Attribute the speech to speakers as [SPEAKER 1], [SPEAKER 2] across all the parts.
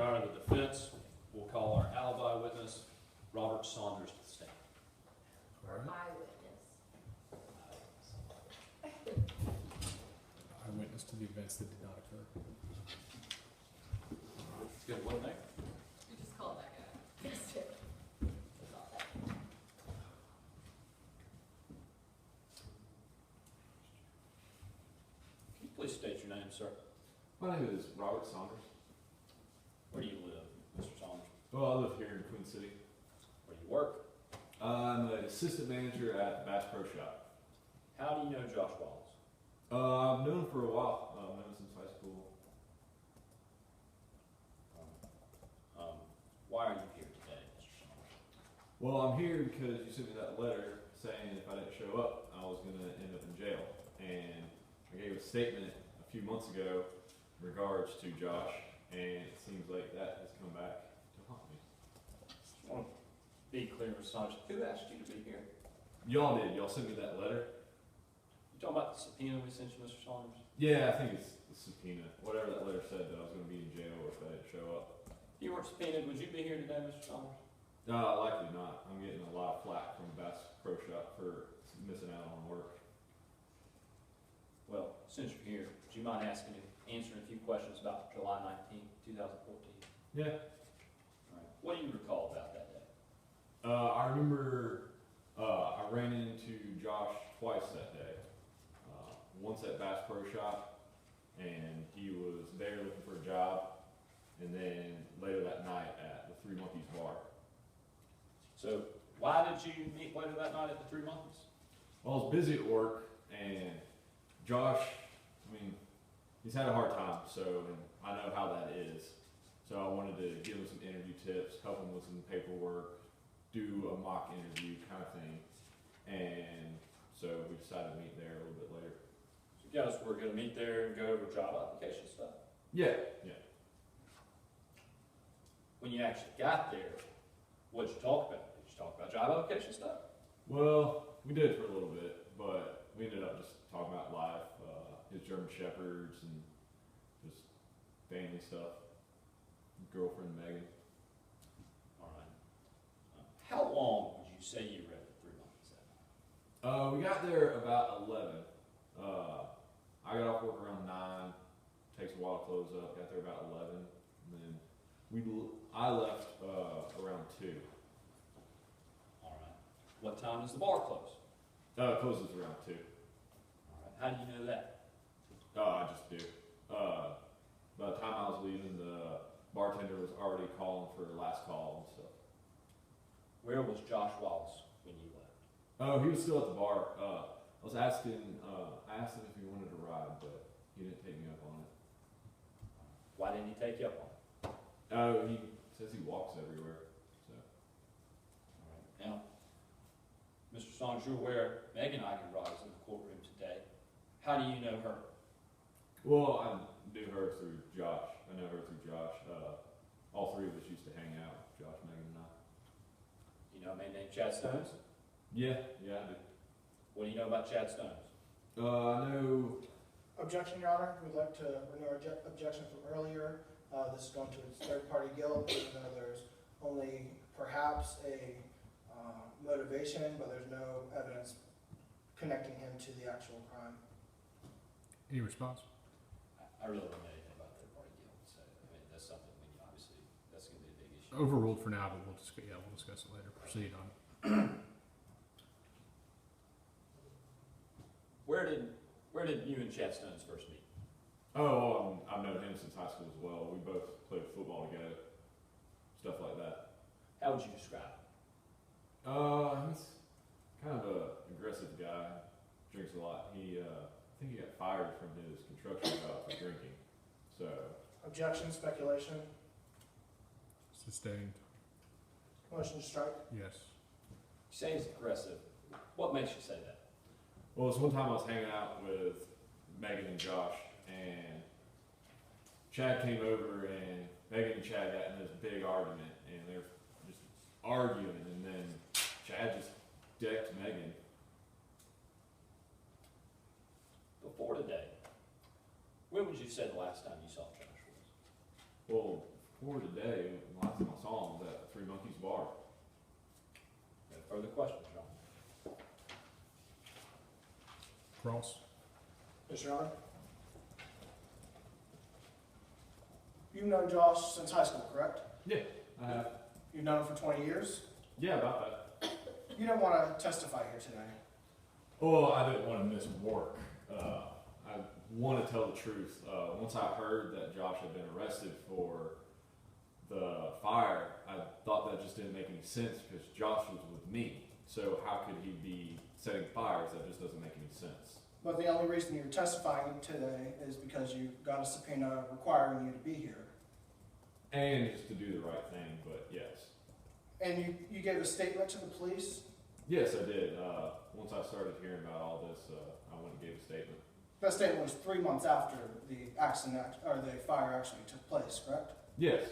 [SPEAKER 1] Your Honor, the defense will call our alibi witness, Robert Saunders, to the stand.
[SPEAKER 2] All right. Eyewitness to the events that did not occur.
[SPEAKER 1] It's good, what name?
[SPEAKER 3] You just call that guy. Yes, sir. That's all that.
[SPEAKER 1] Can you please state your name, sir?
[SPEAKER 4] My name is Robert Saunders.
[SPEAKER 1] Where do you live, Mr. Saunders?
[SPEAKER 4] Well, I live here in Queen City.
[SPEAKER 1] Where do you work?
[SPEAKER 4] I'm an assistant manager at Bass Pro Shop.
[SPEAKER 1] How do you know Josh Wallace?
[SPEAKER 4] I've known him for a while. I've known him since high school.
[SPEAKER 1] Why are you here today, Mr. Saunders?
[SPEAKER 4] Well, I'm here because you sent me that letter saying if I didn't show up, I was going to end up in jail. And I gave a statement a few months ago in regards to Josh, and it seems like that has come back to haunt me.
[SPEAKER 1] Just want to be clear, Mr. Saunders. Who asked you to be here?
[SPEAKER 4] Y'all did. Y'all sent me that letter?
[SPEAKER 1] You talking about the subpoena we sent you, Mr. Saunders?
[SPEAKER 4] Yeah, I think it's the subpoena. Whatever that letter said that I was going to be in jail if I didn't show up.
[SPEAKER 1] If you weren't subpoenaed, would you be here today, Mr. Saunders?
[SPEAKER 4] Likely not. I'm getting a lot of flack from Bass Pro Shop for missing out on work.
[SPEAKER 1] Well, since you're here, would you mind answering a few questions about July 19th, 2014?
[SPEAKER 4] Yeah.
[SPEAKER 1] All right. What do you recall about that day?
[SPEAKER 4] I remember I ran into Josh twice that day. Once at Bass Pro Shop, and he was there looking for a job, and then later that night at the Three Monkeys bar.
[SPEAKER 1] So, why did you meet later that night at the Three Monkeys?
[SPEAKER 4] Well, I was busy at work, and Josh, I mean, he's had a hard time, so and I know how that is. So I wanted to give him some interview tips, help him with some paperwork, do a mock interview kind of thing. And so we decided to meet there a little bit later.
[SPEAKER 1] So you guys were going to meet there and go over job application stuff.
[SPEAKER 4] Yeah.
[SPEAKER 1] When you actually got there, what did you talk about? Did you talk about job application stuff?
[SPEAKER 4] Well, we did for a little bit, but we ended up just talking about life, his German Shepherds, and just family stuff. Girlfriend Megan.
[SPEAKER 1] All right. How long would you say you were at the Three Monkeys that night?
[SPEAKER 4] We got there about 11. I got off work around 9. Takes a while to close up. Got there about 11, and then I left around 2.
[SPEAKER 1] All right. What time does the bar close?
[SPEAKER 4] It closes around 2.
[SPEAKER 1] All right. How do you know that?
[SPEAKER 4] I just do. By the time I was leaving, the bartender was already calling for last call and stuff.
[SPEAKER 1] Where was Josh Wallace when you left?
[SPEAKER 4] Oh, he was still at the bar. I was asking, I asked him if he wanted to ride, but he didn't take me up on it.
[SPEAKER 1] Why didn't he take you up on it?
[SPEAKER 4] Oh, he says he walks everywhere. So.
[SPEAKER 1] All right. Now, Mr. Saunders, you're aware Megan Eigenrod is in the courtroom today. How do you know her?
[SPEAKER 4] Well, I knew her through Josh. I know her through Josh. All three of us used to hang out, Josh, Megan, and I.
[SPEAKER 1] You know a man named Chad Stones?
[SPEAKER 4] Yeah, I do.
[SPEAKER 1] What do you know about Chad Stones?
[SPEAKER 4] I know.
[SPEAKER 5] Objection, Your Honor. We'd like to renew our objection from earlier. This is going to its third-party guilt, even though there's only perhaps a motivation, but there's no evidence connecting him to the actual crime.
[SPEAKER 2] Any response?
[SPEAKER 1] I really don't know anything about third-party guilt, so I mean that's something we obviously that's going to be a big issue.
[SPEAKER 2] Overruled for now, but we'll discuss it later. Proceed on it.
[SPEAKER 1] Where did you and Chad Stones first meet?
[SPEAKER 4] Oh, I've known him since high school as well. We both played football together, stuff like that.
[SPEAKER 1] How would you describe him?
[SPEAKER 4] He's kind of a aggressive guy. Drinks a lot. I think he got fired from his construction job for drinking. So.
[SPEAKER 5] Objection, speculation.
[SPEAKER 2] Sustained.
[SPEAKER 5] Motion to strike.
[SPEAKER 2] Yes.
[SPEAKER 1] You say he's aggressive. What makes you say that?
[SPEAKER 4] Well, this one time I was hanging out with Megan and Josh, and Chad came over, and Megan and Chad got in this big argument, and they're just arguing, and then Chad just decked Megan.
[SPEAKER 1] Before today, when would you say the last time you saw Josh was?
[SPEAKER 4] Well, before today, the last time I saw him was at Three Monkeys Bar.
[SPEAKER 1] Any further questions, John?
[SPEAKER 2] Cross?
[SPEAKER 5] Yes, Your Honor. You've known Josh since high school, correct?
[SPEAKER 4] I have.
[SPEAKER 5] You've known him for 20 years?
[SPEAKER 4] Yeah, about that.
[SPEAKER 5] You don't want to testify here today.
[SPEAKER 4] Well, I didn't want to miss work. I want to tell the truth. Once I heard that Josh had been arrested for the fire, I thought that just didn't make any sense because Josh was with me. So how could he be setting fires? That just doesn't make any sense.
[SPEAKER 5] But the only reason you're testifying today is because you got a subpoena requiring you to be here.
[SPEAKER 4] And just to do the right thing, but yes.
[SPEAKER 5] And you gave a statement to the police?
[SPEAKER 4] Yes, I did. Once I started hearing about all this, I went and gave a statement.
[SPEAKER 5] That statement was 3 months after the accident, or the fire actually took place, correct?
[SPEAKER 4] Yes.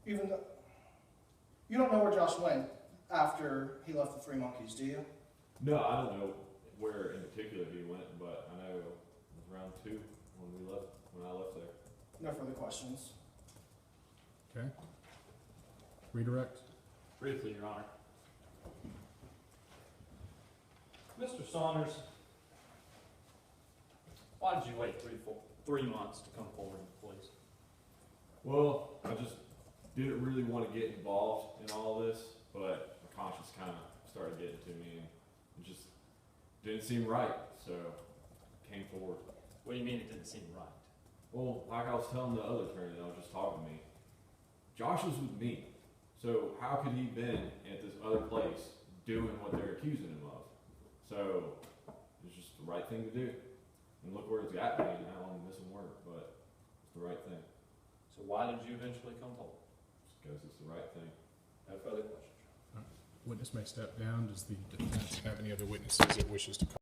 [SPEAKER 5] Even though, you don't know where Josh went after he left the Three Monkeys, do you?
[SPEAKER 4] No, I don't know where in particular he went, but I know it was around 2 when I left there.
[SPEAKER 5] No further questions.
[SPEAKER 2] Okay. Redirect?
[SPEAKER 1] Briefly, Your Honor. Mr. Saunders, why did you wait 3 months to come forward to the police?
[SPEAKER 4] Well, I just didn't really want to get involved in all this, but my conscience kind of started getting to me, and it just didn't seem right, so I came forward.
[SPEAKER 1] What do you mean it didn't seem right?
[SPEAKER 4] Well, like I was telling the other attorney that was just talking to me, Josh was with me, so how could he been at this other place doing what they're accusing him of? So it's just the right thing to do. And look where it's got me, and now I'm missing work, but it's the right thing.
[SPEAKER 1] So why did you eventually come forward?
[SPEAKER 4] Just because it's the right thing.
[SPEAKER 1] No further questions.
[SPEAKER 2] Witness may step down. Does the defense have any other witnesses it wishes to call?